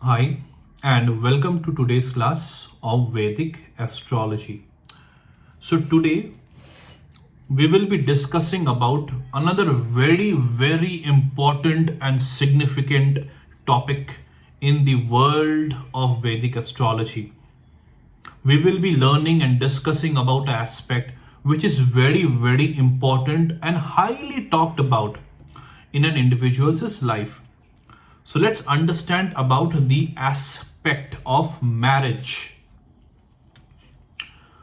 Hi, and welcome to today's class of Vedic astrology. So, today we will be discussing about another very important and significant topic in the world of Vedic astrology. We will be learning and discussing about an aspect which is very important and highly talked about in an individual's life. So let's understand about the aspect of marriage.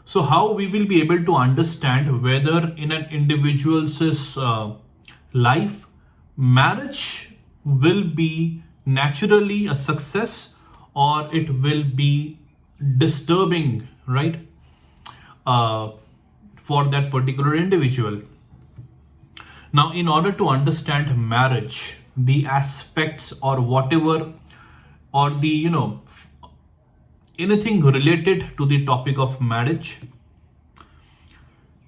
So how we will be able to understand whether in an individual's life, marriage will be naturally a success or it will be disturbing, right? Uh, for that particular individual. Now, in order to understand marriage, the aspects or whatever, or the anything related to the topic of marriage,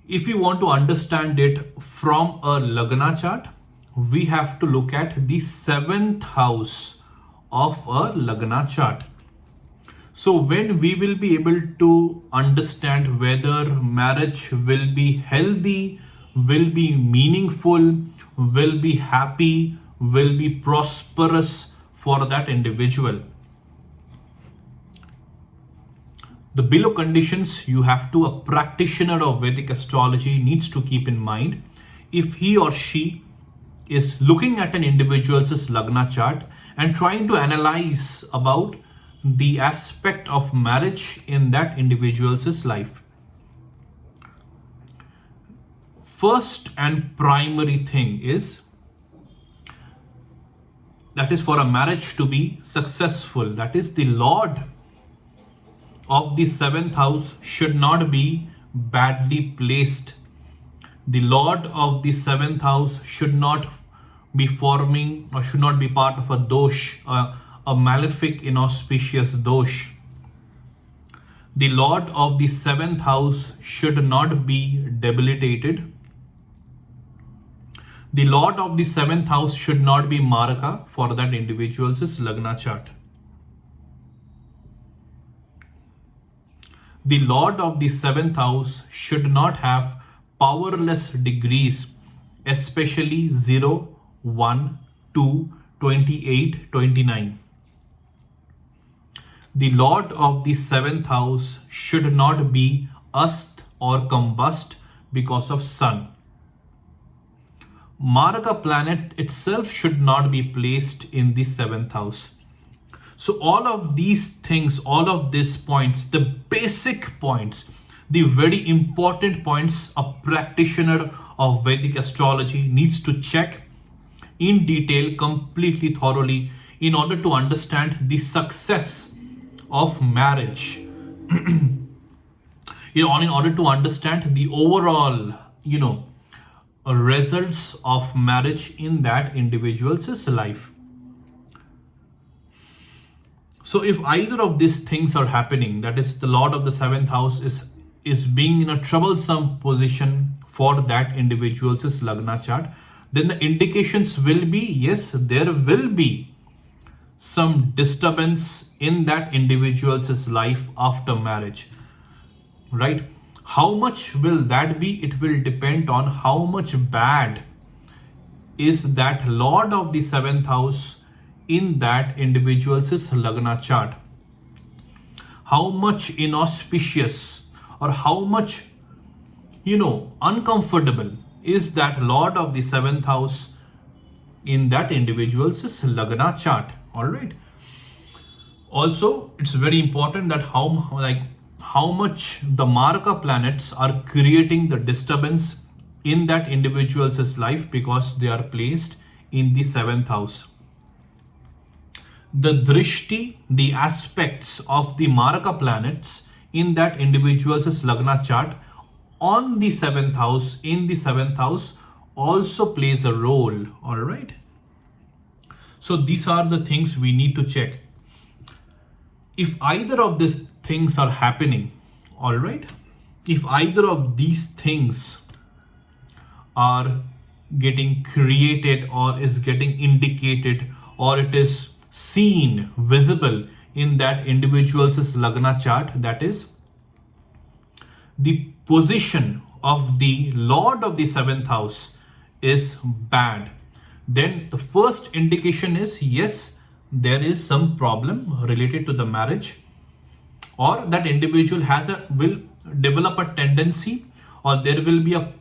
if we want to understand it from a Lagna chart, we have to look at the seventh house of a Lagna chart. So when we will be able to understand whether marriage will be healthy, will be meaningful, will be happy, will be prosperous for that individual. The below conditions you have to a practitioner of Vedic astrology needs to keep in mind if he or she is looking at an individual's Lagna chart and trying to analyze about the aspect of marriage in that individual's life. First and primary thing is that is for a marriage to be successful, that is the Lord of the seventh house should not be badly placed. The Lord of the seventh house should not be forming or should not be part of a dosh, a malefic inauspicious dosh. The Lord of the seventh house should not be debilitated. The Lord of the seventh house should not be Maraka for that individual's Lagna chart. The Lord of the seventh house should not have powerless degrees, especially 0, 1, 2, 28, 29. The Lord of the seventh house should not be ast or combust because of sun. Maraka planet itself should not be placed in the seventh house. So all of these things, all of these points, the basic points, the very important points a practitioner of Vedic astrology needs to check in detail, completely thoroughly, in order to understand the success of marriage. In order to understand the overall, results of marriage in that individual's life. So if either of these things are happening, that is the Lord of the seventh house is being in a troublesome position for that individual's Lagna chart, then the indications will be yes, there will be some disturbance in that individual's life after marriage, right? How much will that be? It will depend on how much bad is that Lord of the seventh house in that individual's Lagna chart. How much inauspicious or how much, uncomfortable is that Lord of the seventh house in that individual's Lagna chart. All right. Also, it's very important that how much the Maraka planets are creating the disturbance in that individual's life because they are placed in the seventh house. The drishti, the aspects of the Maraka planets in that individual's Lagna chart on the seventh house, in the seventh house, also plays a role. All right. So these are the things we need to check. If either of these things are happening, all right, if either of these things are getting created or is getting indicated or it is seen, visible in that individual's Lagna chart, that is the position of the Lord of the seventh house is bad, then the first indication is yes, there is some problem related to the marriage, or that individual will develop a tendency, or there will be a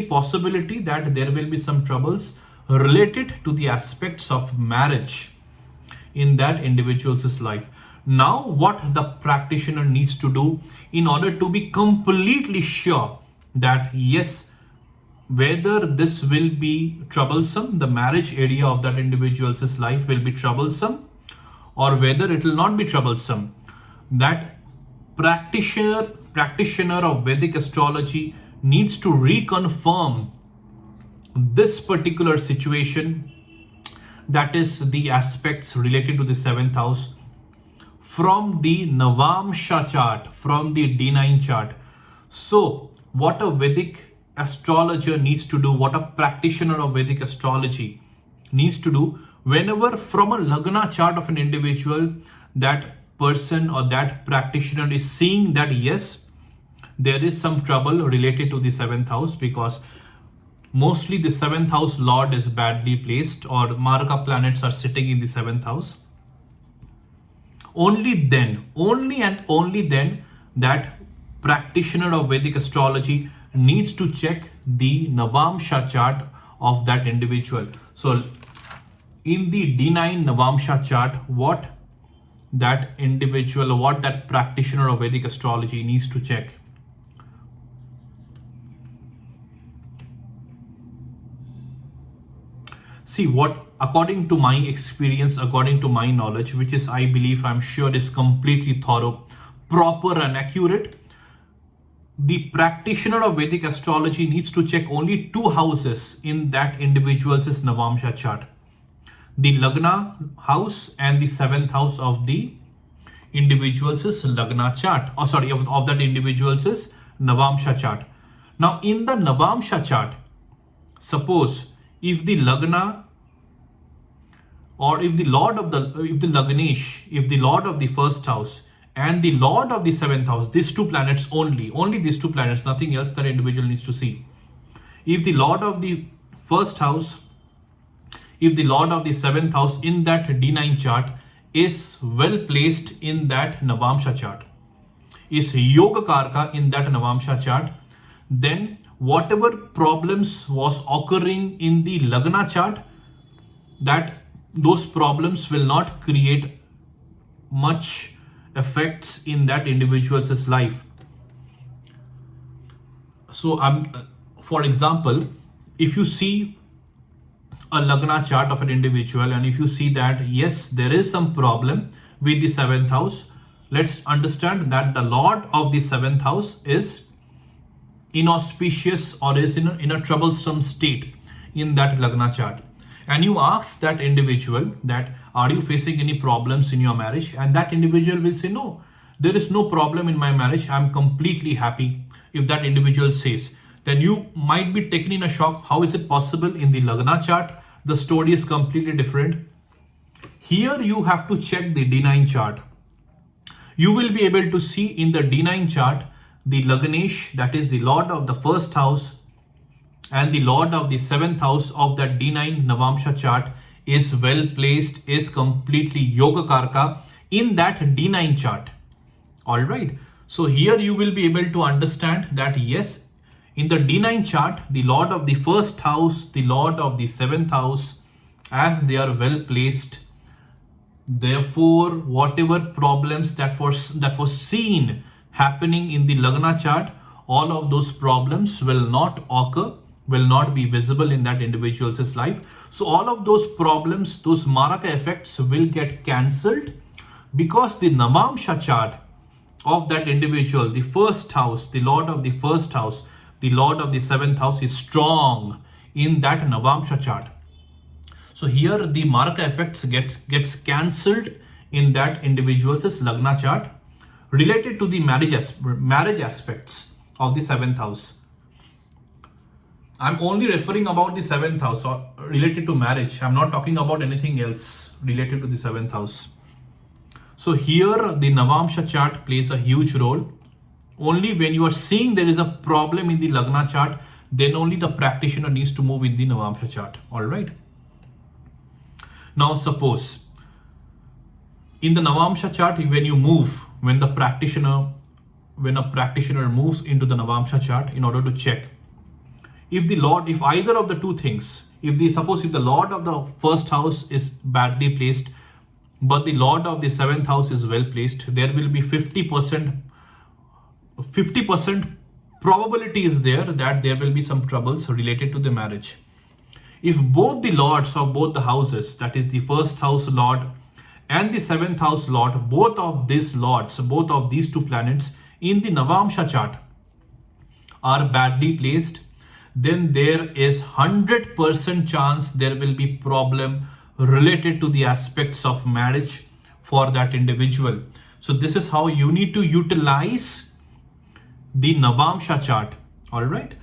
possibility that there will be some troubles related to the aspects of marriage in that individual's life. Now, what the practitioner needs to do in order to be completely sure that yes, whether this will be troublesome, the marriage area of that individual's life will be troublesome, or whether it will not be troublesome, that practitioner of Vedic astrology needs to reconfirm this particular situation, that is the aspects related to the seventh house, from the Navamsha chart, from the D9 chart. So what a Vedic astrologer needs to do, what a practitioner of Vedic astrology needs to do, whenever from a Lagna chart of an individual, that person or that practitioner is seeing that yes, there is some trouble related to the seventh house, because mostly the seventh house lord is badly placed, or Maraka planets are sitting in the seventh house. Only then, only and only then, that practitioner of Vedic astrology needs to check the Navamsha chart of that individual. So in the D9 Navamsha chart, what that individual or what that practitioner of Vedic astrology needs to check. See, what according to my experience, according to my knowledge, which is, I believe, I'm sure is completely thorough, proper and accurate, the practitioner of Vedic astrology needs to check only two houses in that individual's Navamsha chart. The Lagna house and the seventh house of the individual's Lagna chart, or sorry, of that individual's Navamsha chart. Now in the Navamsha chart, suppose if the Lagna, or if the Lord of the Lagnesh, if the Lord of the first house and the Lord of the seventh house, these two planets only these two planets, nothing else that individual needs to see. If the Lord of the first house, if the Lord of the seventh house in that D9 chart is well placed in that Navamsha chart, is Yoga Karka in that Navamsha chart, then whatever problems was occurring in the Lagna chart, that those problems will not create much effects in that individual's life. So for example, if you see a Lagna chart of an individual, and if you see that yes, there is some problem with the seventh house, let's understand that the Lord of the seventh house is inauspicious, or is in a troublesome state in that Lagna chart. And you ask that individual that, are you facing any problems in your marriage? And that individual will say, no, there is no problem in my marriage, I'm completely happy. If that individual says, then you might be taken in a shock. How is it possible? In the Lagna chart, the story is completely different. Here you have to check the D9 chart. You will be able to see in the D9 chart, the Lagnesh, that is the Lord of the first house, and the Lord of the seventh house of that D9 Navamsha chart is well placed, is completely Yoga Karka in that D9 chart. Alright, so here you will be able to understand that yes, in the D9 chart, the Lord of the first house, the Lord of the seventh house, as they are well placed, therefore whatever problems that was seen happening in the Lagna chart, all of those problems will not occur, will not be visible in that individual's life. So all of those problems, those Maraka effects will get cancelled, because the Navamsha chart of that individual, the first house, the Lord of the first house, the Lord of the seventh house is strong in that Navamsha chart. So here the Maraka effects gets cancelled in that individual's Lagna chart related to the marriage aspects of the seventh house. I'm only referring about the seventh house or related to marriage. I'm not talking about anything else related to the seventh house. So here the Navamsha chart plays a huge role. Only when you are seeing there is a problem in the Lagna chart, then only the practitioner needs to move in the Navamsha chart. All right. Now suppose in the Navamsha chart, when a practitioner moves into the Navamsha chart in order to check if either of the two things, if the Lord of the first house is badly placed, but the Lord of the seventh house is well placed, there will be 50% probability is there that there will be some troubles related to the marriage. If both the lords of both the houses, that is the first house lord and the seventh house lord, both of these two planets in the Navamsha chart are badly placed, then there is 100% chance there will be problem related to the aspects of marriage for that individual. So this is how you need to utilize the Navamsha chart. All right.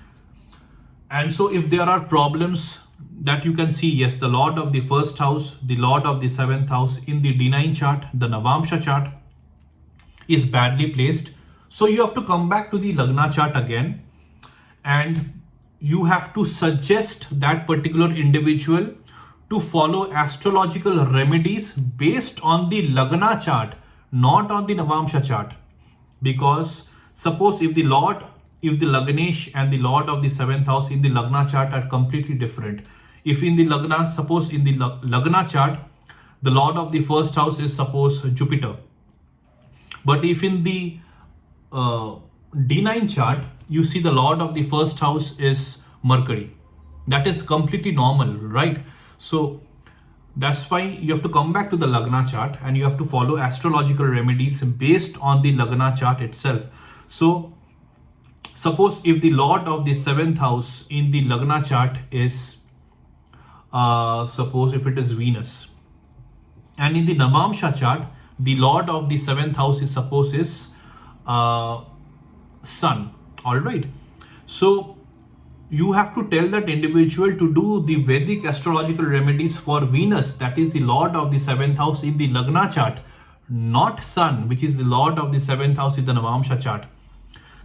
And so if there are problems that you can see, yes, the Lord of the first house, the Lord of the seventh house in the D9 chart, the Navamsha chart is badly placed. So you have to come back to the Lagna chart again, and you have to suggest that particular individual to follow astrological remedies based on the Lagna chart, not on the Navamsha chart. Because suppose if the Lagnesh and the Lord of the seventh house in the Lagna chart are completely different. If in the Lagna, suppose in the Lagna chart, the Lord of the first house is suppose Jupiter. But if in the D9 chart, you see the Lord of the first house is Mercury. That is completely normal, right? So that's why you have to come back to the Lagna chart and you have to follow astrological remedies based on the Lagna chart itself. So suppose if the Lord of the seventh house in the Lagna chart is, suppose if it is Venus, and in the Navamsha chart, the Lord of the seventh house is Sun. All right. So you have to tell that individual to do the Vedic astrological remedies for Venus, that is the Lord of the seventh house in the Lagna chart, not Sun, which is the Lord of the seventh house in the Navamsha chart.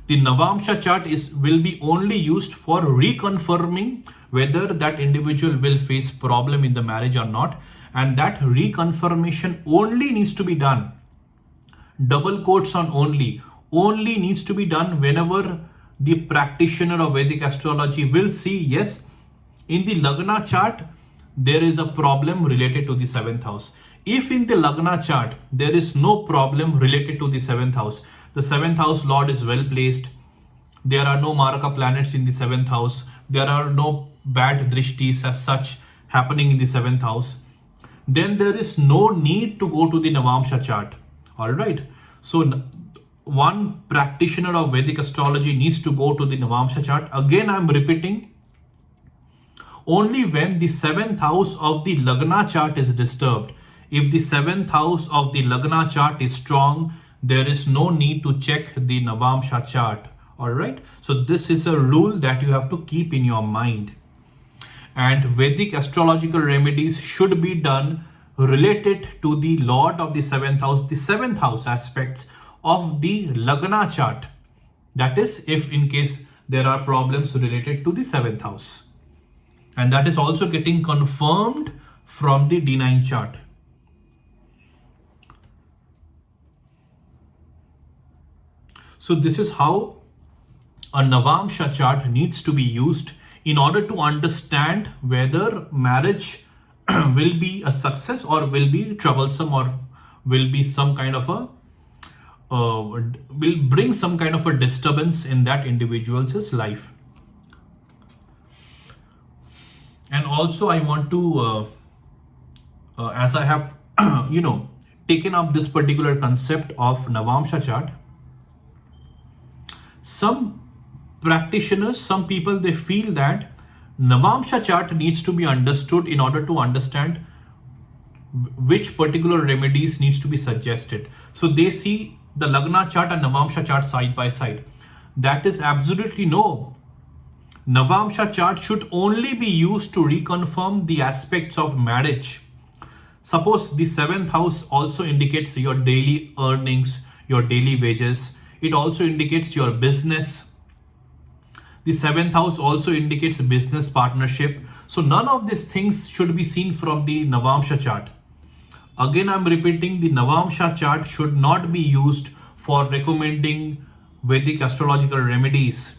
The Navamsha chart will be only used for reconfirming whether that individual will face problem in the marriage or not, and that reconfirmation only needs to be done. Double quotes on only needs to be done whenever the practitioner of Vedic astrology will see, yes, in the Lagna chart there is a problem related to the seventh house. If in the Lagna chart there is no problem related to the seventh house, the seventh house lord is well placed, there are no Maraka planets in the seventh house, there are no bad drishtis as such happening in the seventh house, then there is no need to go to the Navamsha chart. All right. So one practitioner of Vedic astrology needs to go to the Navamsha chart. Again, I'm repeating, only when the seventh house of the Lagna chart is disturbed. If the seventh house of the Lagna chart is strong, there is no need to check the Navamsha chart. All right. So this is a rule that you have to keep in your mind. And Vedic astrological remedies should be done related to the Lord of the seventh house aspects of the Lagna chart. That is, if in case there are problems related to the seventh house. And that is also getting confirmed from the D9 chart. So this is how a Navamsha chart needs to be used in order to understand whether marriage will be a success or will be troublesome or will be some kind of a will bring some kind of a disturbance in that individual's life. And also I want to as I have taken up this particular concept of Navamsha chart, some practitioners, some people, they feel that Navamsha chart needs to be understood in order to understand which particular remedies needs to be suggested. So they see the Lagna chart and Navamsha chart side by side. That is absolutely no. Navamsha chart should only be used to reconfirm the aspects of marriage. Suppose the seventh house also indicates your daily earnings, your daily wages. It also indicates your business. The seventh house also indicates business partnership. So none of these things should be seen from the Navamsha chart. Again, I'm repeating, the Navamsha chart should not be used for recommending Vedic astrological remedies.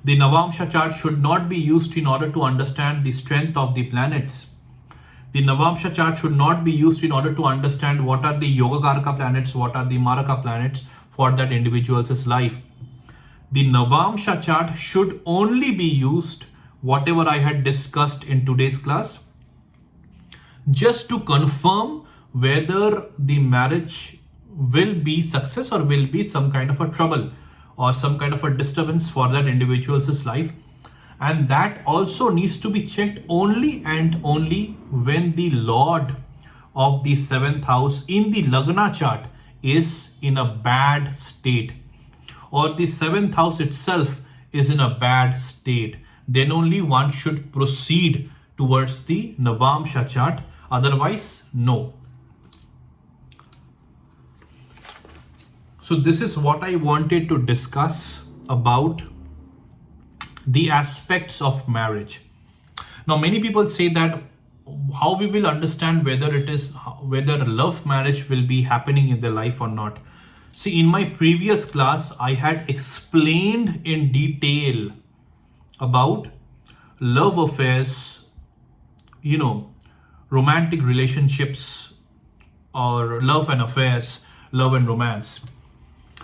The Navamsha chart should not be used in order to understand the strength of the planets. The Navamsha chart should not be used in order to understand what are the Yogakaraka planets, what are the Maraka planets for that individual's life. The Navamsha chart should only be used, whatever I had discussed in today's class, just to confirm whether the marriage will be success or will be some kind of a trouble or some kind of a disturbance for that individual's life. And that also needs to be checked only and only when the Lord of the seventh house in the Lagna chart is in a bad state, or the seventh house itself is in a bad state. Then only one should proceed towards the Navamsha chart. Otherwise, no. So this is what I wanted to discuss about the aspects of marriage. Now, many people say that how we will understand whether love marriage will be happening in their life or not. See, in my previous class, I had explained in detail about love affairs, romantic relationships, or love and affairs, love and romance.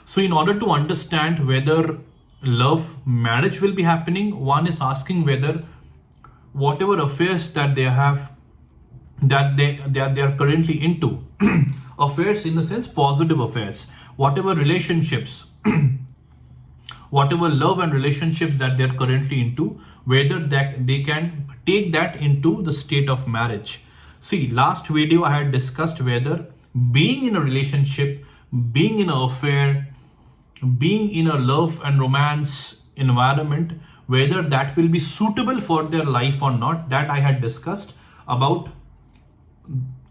So in order to understand whether love marriage will be happening, one is asking whether whatever affairs that they have, that they are currently into, affairs in the sense positive affairs, whatever relationships, whatever love and relationships that they're currently into, whether they can take that into the state of marriage. See, last video I had discussed whether being in a relationship, being in an affair, being in a love and romance environment, whether that will be suitable for their life or not. That I had discussed about,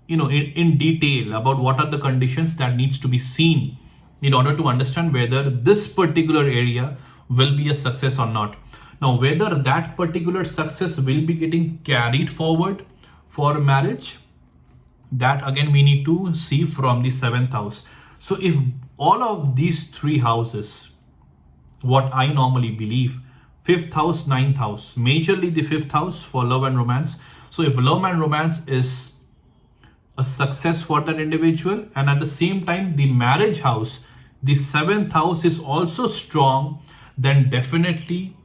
in detail about what are the conditions that needs to be seen in order to understand whether this particular area will be a success or not. Now, whether that particular success will be getting carried forward for marriage, that again we need to see from the seventh house. So if all of these three houses, what I normally believe, fifth house, ninth house, majorly the fifth house for love and romance. So if love and romance is a success for that individual, and at the same time the marriage house, the seventh house is also strong, then definitely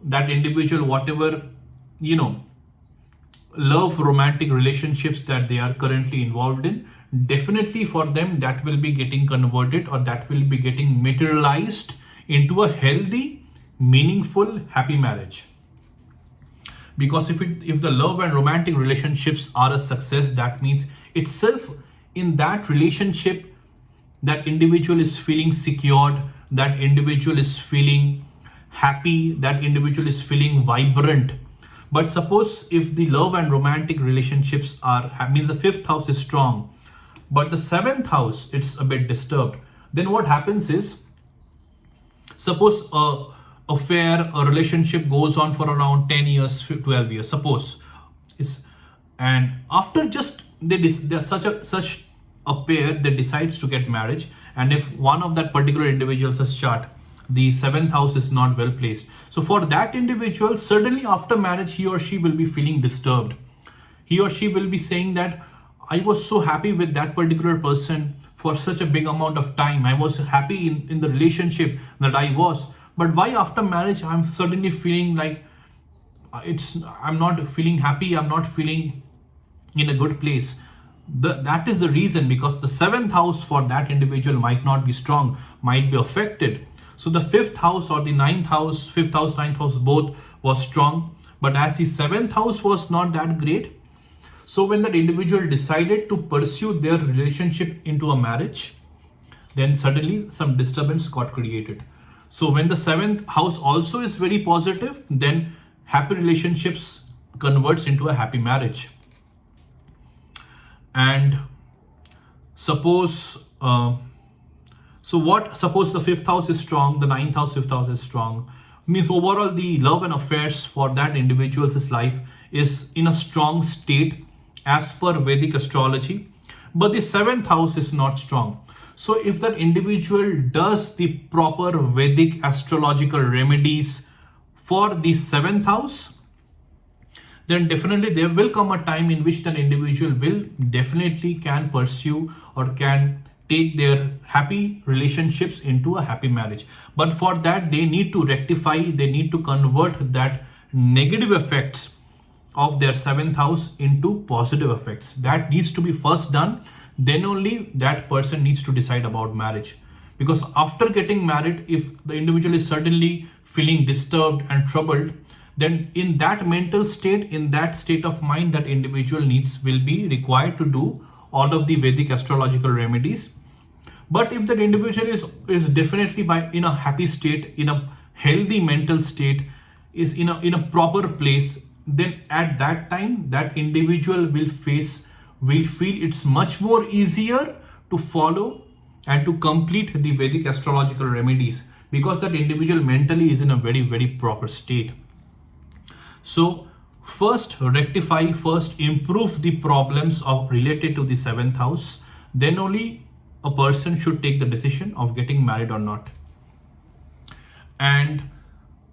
that individual, whatever, love romantic relationships that they are currently involved in, definitely for them that will be getting converted, or that will be getting materialized into a healthy, meaningful, happy marriage. Because if the love and romantic relationships are a success, that means itself in that relationship that individual is feeling secured, that individual is feeling happy, that individual is feeling vibrant. But suppose if the love and romantic relationships means the fifth house is strong, but the seventh house it's a bit disturbed, then what happens is, suppose a affair, a relationship goes on for around 10 years, 12 years, suppose, and after just they're such a pair that decides to get marriage, and if one of that particular individual's chart, the seventh house is not well placed, so for that individual, suddenly after marriage he or she will be feeling disturbed. He or she will be saying that I was so happy with that particular person for such a big amount of time. I was happy in the relationship that I was, but why after marriage I'm suddenly feeling like I'm not feeling happy, I'm not feeling in a good place. That is the reason, because the seventh house for that individual might not be strong, might be affected. So the fifth house or the ninth house, fifth house, ninth house, both was strong, but as the seventh house was not that great, so when that individual decided to pursue their relationship into a marriage, then suddenly some disturbance got created. So when the seventh house also is very positive, then happy relationships converts into a happy marriage. And suppose suppose the fifth house is strong, the ninth house, fifth house is strong, means overall the love and affairs for that individual's life is in a strong state as per Vedic astrology, but the seventh house is not strong. So if that individual does the proper Vedic astrological remedies for the seventh house, then definitely there will come a time in which that individual will definitely can pursue or can take their happy relationships into a happy marriage. But for that, they need to rectify, they need to convert that negative effects of their seventh house into positive effects. That needs to be first done. Then only that person needs to decide about marriage. Because after getting married, if the individual is certainly feeling disturbed and troubled, then in that mental state, in that state of mind, that individual will be required to do all of the Vedic astrological remedies. But if that individual is definitely in a happy state, in a healthy mental state, is in a proper place, then at that time that individual will feel it's much more easier to follow and to complete the Vedic astrological remedies, because that individual mentally is in a very, very proper state. So first rectify, first improve the problems of related to the seventh house, then only a person should take the decision of getting married or not. And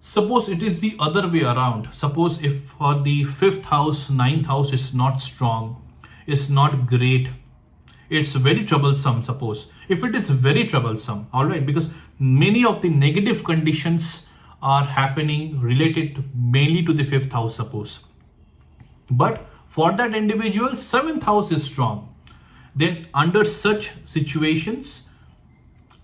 suppose it is the other way around. Suppose if for the fifth house, ninth house is not strong, is not great, it's very troublesome. Suppose if it is very troublesome, all right, because many of the negative conditions are happening related mainly to the fifth house, suppose. But for that individual, seventh house is strong. Then under such situations,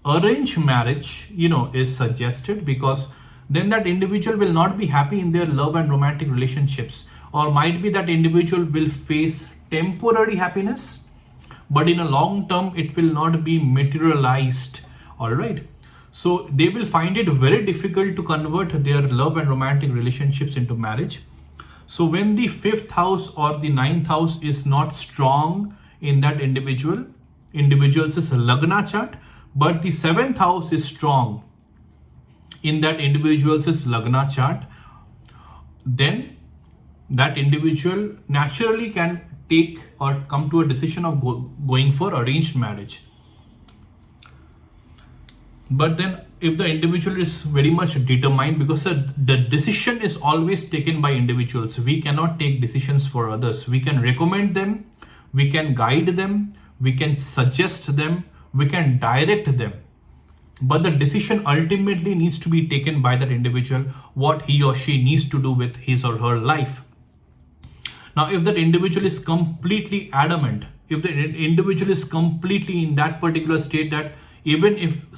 arranged marriage, is suggested, because then that individual will not be happy in their love and romantic relationships, or might be that individual will face temporary happiness, but in a long term it will not be materialized. All right, so they will find it very difficult to convert their love and romantic relationships into marriage. So when the fifth house or the ninth house is not strong in that individual's lagna chart, but the seventh house is strong in that individual's lagna chart, then that individual naturally can take or come to a decision of going for arranged marriage. But then if the individual is very much determined, because the decision is always taken by individuals, we cannot take decisions for others. We can recommend them, we can guide them, we can suggest them, we can direct them, but the decision ultimately needs to be taken by that individual, what he or she needs to do with his or her life. Now, if that individual is completely adamant, if the individual is completely in that particular state, that even if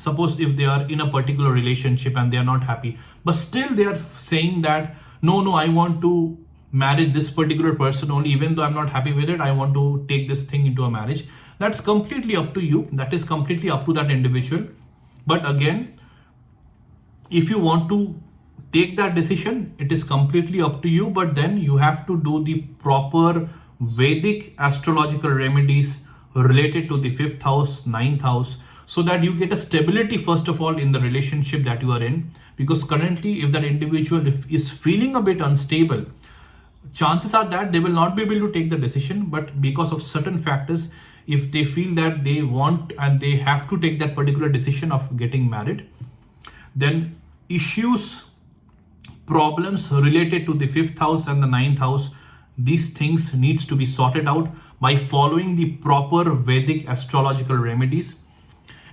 they are in a particular relationship and they are not happy, but still they are saying that no, I want to marry this particular person only, even though I'm not happy with it, I want to take this thing into a marriage. That's completely up to you. That is completely up to that individual. But again, if you want to take that decision, it is completely up to you, but then you have to do the proper Vedic astrological remedies related to the fifth house, ninth house, so that you get a stability first of all in the relationship that you are in. Because currently, if that individual is feeling a bit unstable, chances are that they will not be able to take the decision. But because of certain factors, if they feel that they want and they have to take that particular decision of getting married, then issues, problems related to the fifth house and the ninth house, these things needs to be sorted out by following the proper Vedic astrological remedies.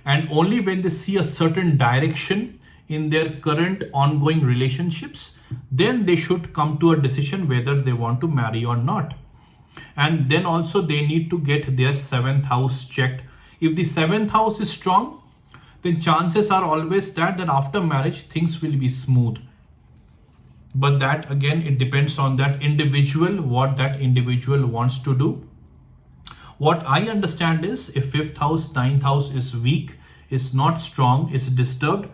And only when they see a certain direction in their current ongoing relationships, then they should come to a decision whether they want to marry or not. And then also they need to get their seventh house checked. If the seventh house is strong, then chances are always that after marriage things will be smooth. But that again, it depends on that individual, what that individual wants to do. What I understand is, if fifth house, ninth house is weak, is not strong, is disturbed,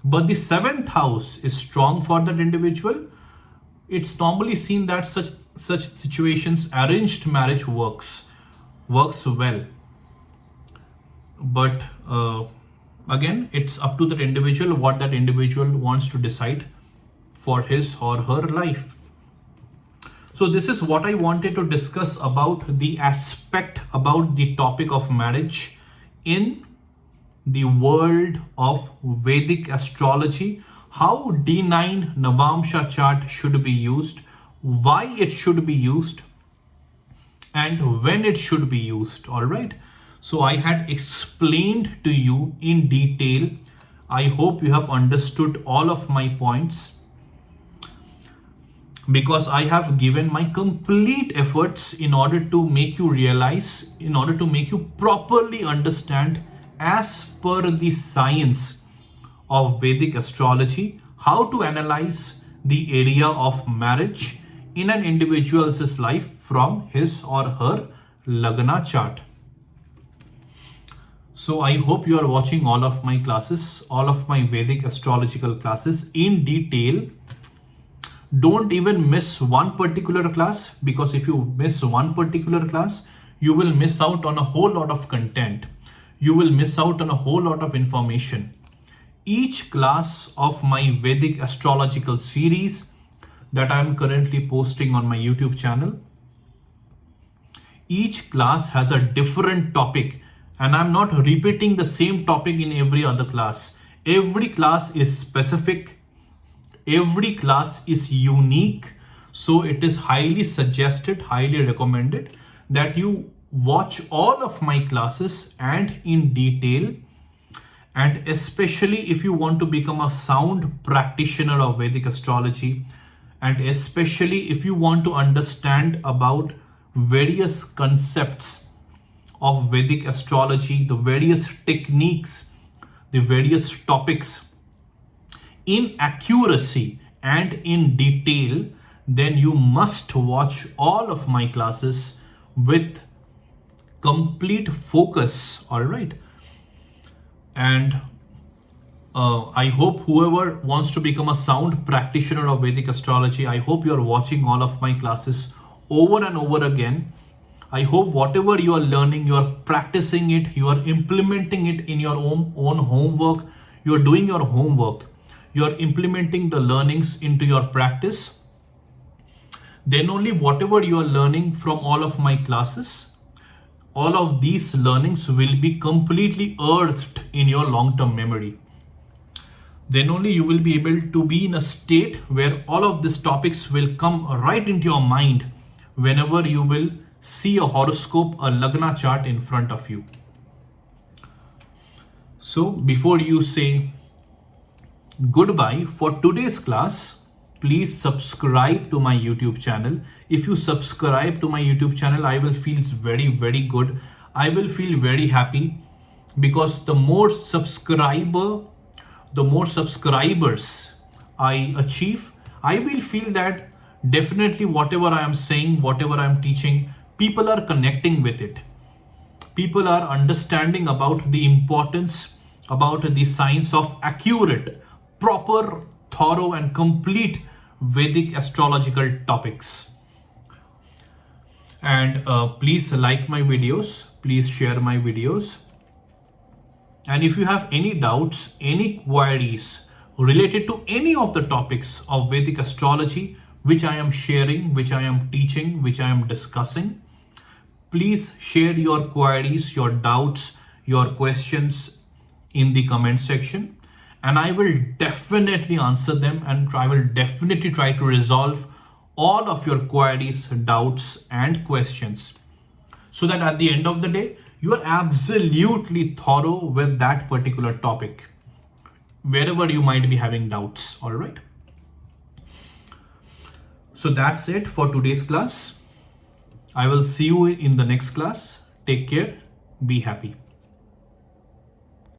but the seventh house is strong for that individual, it's normally seen that such situations, arranged marriage works well. But again, it's up to that individual what that individual wants to decide for his or her life. So this is what I wanted to discuss about the aspect, about the topic of marriage in the world of Vedic astrology, how D9 Navamsha chart should be used, why it should be used, and when it should be used. All right. So I had explained to you in detail. I hope you have understood all of my points, because I have given my complete efforts in order to make you realize, in order to make you properly understand as per the science of Vedic astrology, how to analyze the area of marriage in an individual's life from his or her Lagna chart. So I hope you are watching all of my classes, all of my Vedic astrological classes in detail. Don't even miss one particular class, because if you miss one particular class, you will miss out on a whole lot of content. You will miss out on a whole lot of information. Each class of my Vedic astrological series that I am currently posting on my YouTube channel, each class has a different topic, and I'm not repeating the same topic in every other class. Every class is specific. Every class is unique. So it is highly suggested, highly recommended that you watch all of my classes and in detail. And especially if you want to become a sound practitioner of Vedic astrology, and especially if you want to understand about various concepts of Vedic astrology, the various techniques, the various topics in accuracy and in detail, then you must watch all of my classes with complete focus. All right. And I hope whoever wants to become a sound practitioner of Vedic astrology, I hope you are watching all of my classes over and over again. I hope whatever you are learning, you are practicing it, you are implementing it in your own homework, you are doing your homework, you are implementing the learnings into your practice. Then only whatever you are learning from all of my classes, all of these learnings will be completely earthed in your long-term memory. Then only you will be able to be in a state where all of these topics will come right into your mind whenever you will see a horoscope, a Lagna chart in front of you. So before you say goodbye for today's class, please subscribe to my YouTube channel. If you subscribe to my YouTube channel, I will feel very, very good. I will feel very happy, because the more subscribers I achieve, I will feel that definitely whatever I am saying, whatever I am teaching, people are connecting with it. People are understanding about the importance, about the science of accurate, proper, thorough and complete Vedic astrological topics. And please like my videos, please share my videos. And if you have any doubts, any queries related to any of the topics of Vedic astrology, which I am sharing, which I am teaching, which I am discussing, please share your queries, your doubts, your questions in the comment section, and I will definitely answer them, and I will definitely try to resolve all of your queries, doubts and questions, so that at the end of the day, you are absolutely thorough with that particular topic, wherever you might be having doubts. All right. So that's it for today's class. I will see you in the next class. Take care. Be happy.